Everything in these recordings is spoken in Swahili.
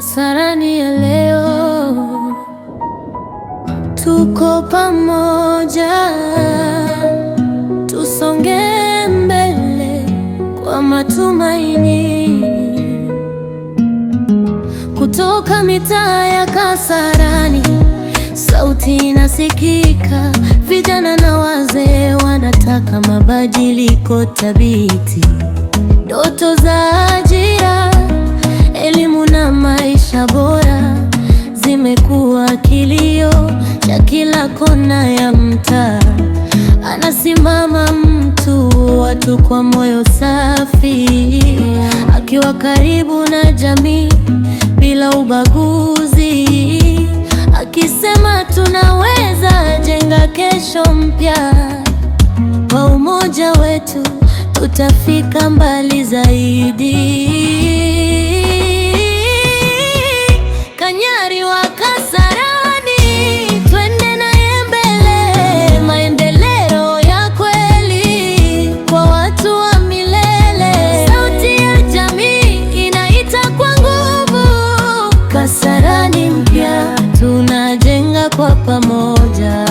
Kasarani ya leo, tuko pamoja, tusonge mbele kwa matumaini. Kutoka mitaa ya Kasarani, sauti inasikika, vijana na wazee wanataka mabadiliko thabiti. Ndoto za ajira, elimu na maisha bora zimekuwa kilio cha kila kona ya mtaa. Anasimama mtu, watu kwa moyo safi, akiwa karibu na jamii bila ubaguzi, akisema tunaweza jenga kesho mpya. Kwa umoja wetu tutafika mbali zaidi. Kanyari wa Kasarani, twende naye mbele, maendeleo ya kweli kwa watu wa milele. Sauti ya jamii inaita kwa nguvu, Kasarani mpya tunajenga kwa pamoja.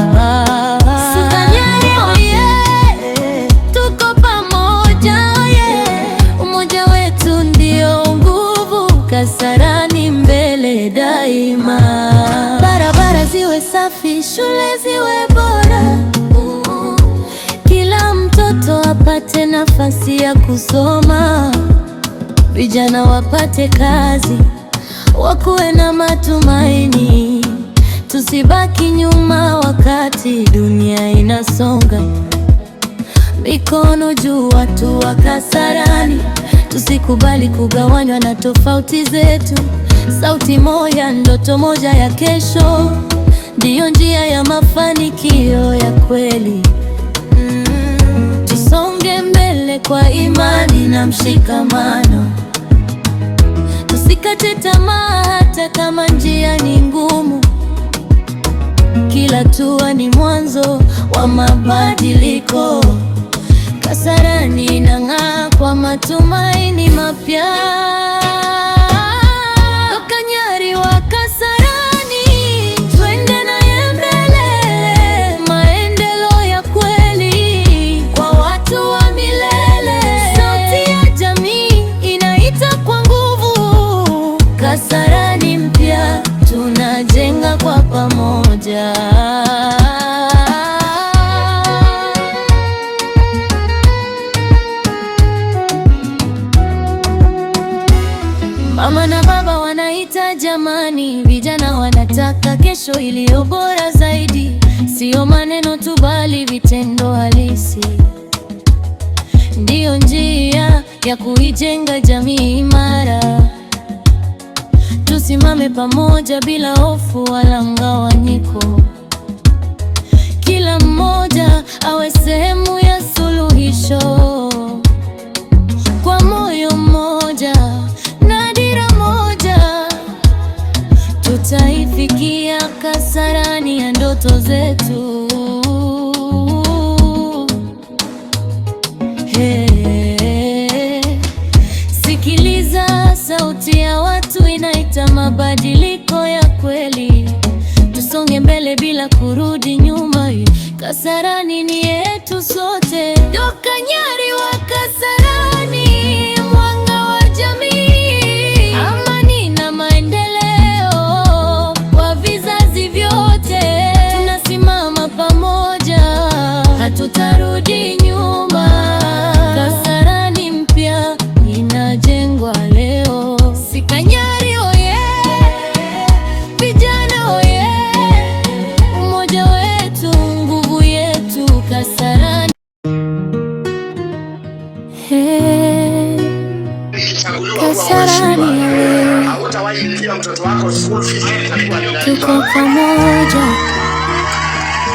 Kasarani mbele daima. Barabara ziwe safi, shule ziwe bora, kila mtoto apate nafasi ya kusoma, vijana wapate kazi, wakuwe na matumaini. Tusibaki nyuma wakati dunia inasonga. Mikono juu watu wa Kasarani, tusikubali kugawanywa na tofauti zetu. Sauti moja, ndoto moja ya kesho, ndiyo njia ya mafanikio ya kweli. Tusonge mbele kwa imani na mshikamano, tusikate tamaa hata kama njia ni ngumu. Kila hatua ni mwanzo wa mabadiliko. Kasarani inang'aa kwa matumaini mapya. Kanyari wa Kasarani, twende naye mbele, maendeleo ya kweli kwa watu wa milele. Sauti ya jamii inaita kwa nguvu, Kasarani mpya tunajenga kwa pamoja. Mama na baba wanaita jamani, vijana wanataka kesho iliyo bora zaidi. Sio maneno tu bali vitendo halisi, ndiyo njia ya kuijenga jamii imara. Tusimame pamoja bila hofu wala mgawanyiko, kila mmoja awe sehemu ya suluhisho. Kwa moyo mmoja, tutaifikia Kasarani ya ndoto zetu. Sikiliza sauti ya watu inaita mabadiliko ya kweli. Tusonge mbele bila kurudi nyuma. Kasarani ni yetu sote. Kanyari wa Kasarani, mwanga wa jamii, amani na maendeleo kwa vizazi vyote. Tunasimama pamoja, hatutarudi nyuma. Kasarani mpya inajengwa leo. Si Kanyari oye, vijana oye, umoja wetu nguvu yetu. Kasarani Kasarani tuko pamoja,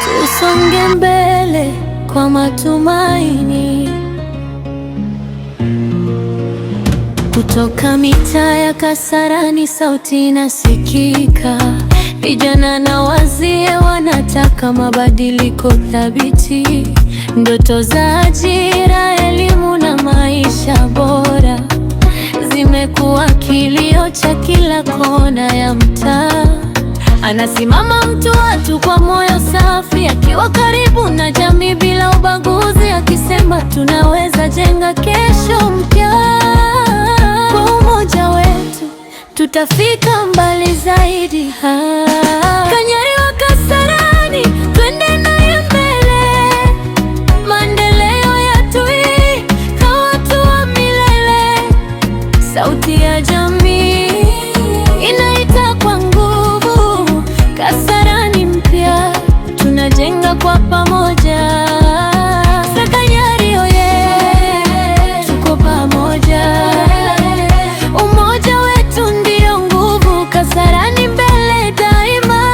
tusonge mbele kwa matumaini. Kutoka mitaa ya Kasarani sauti inasikika, vijana na wazee wanataka mabadiliko thabiti. Ndoto za ajira, elimu na maisha bora tumekuwa kilio cha kila kona ya mtaa. Anasimama mtu watu kwa moyo safi, akiwa karibu na jamii bila ubaguzi, akisema tunaweza jenga kesho mpya. Kwa umoja wetu tutafika mbali zaidi. Kanyari wa Kasarani, twende naye mbele. Maendeleo yetu hii kwa watu wa milele. Sauti ya jamii inaita kwa nguvu. Kasarani mpya tunajenga kwa pamoja. Kanyari oye, tuko pamoja. Umoja wetu ndio nguvu. Kasarani mbele daima.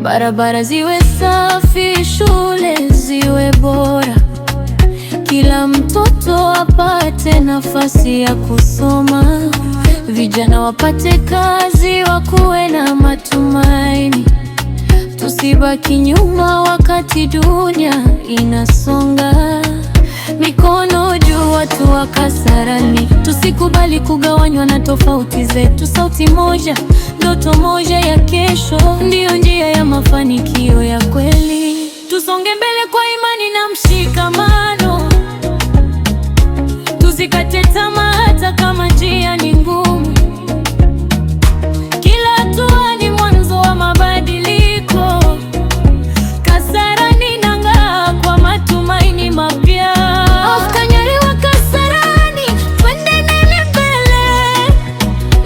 Barabara ziwe safi, shule ziwe bora, kila mtoto apate nafasi ya kusoma, vijana wapate kazi, wakuwe na matumaini. Tusibaki nyuma wakati dunia inasonga. Mikono juu watu wa Kasarani, tusikubali kugawanywa na tofauti zetu. Sauti moja, ndoto moja ya kesho, ndiyo njia ya mafanikio ya kweli. Tusonge mbele kwa imani na mshikamano, tusikate tamaa hata kama njia ni ngumu. Kila hatua ni mwanzo wa mabadiliko. Kasarani inang'aa kwa matumaini mapya. Kanyari wa Kasarani, twende naye mbele.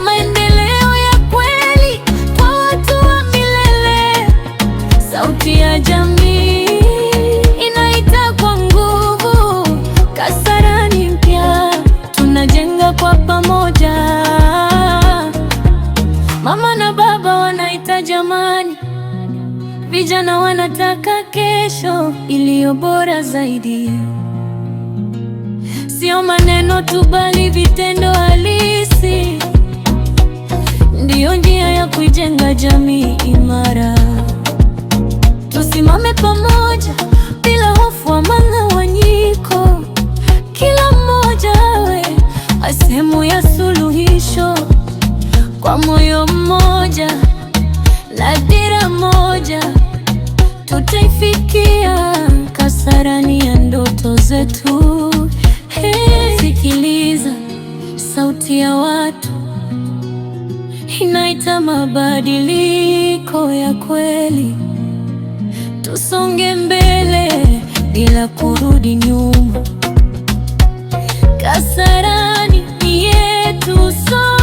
Maendeleo ya kweli kwa watu wa milele. Sauti ya jamii inaita kwa nguvu. Kasarani mpya tunajenga kwa pamoja. Mama na baba wanaita amani, vijana wanataka kesho iliyo bora zaidi. Sio maneno tu bali vitendo halisi, ndiyo njia ya kuijenga jamii imara. Tusimame pamoja bila hofu wa mang'awanyiko. Kila mmoja awe sehemu ya suluhisho. Kwa moyo mmoja na dira moja, tutaifikia Kasarani ya ndoto zetu. Sikiliza sauti ya watu, inaita mabadiliko ya kweli. Tusonge mbele bila kurudi nyuma. Kasarani ni yetu sote.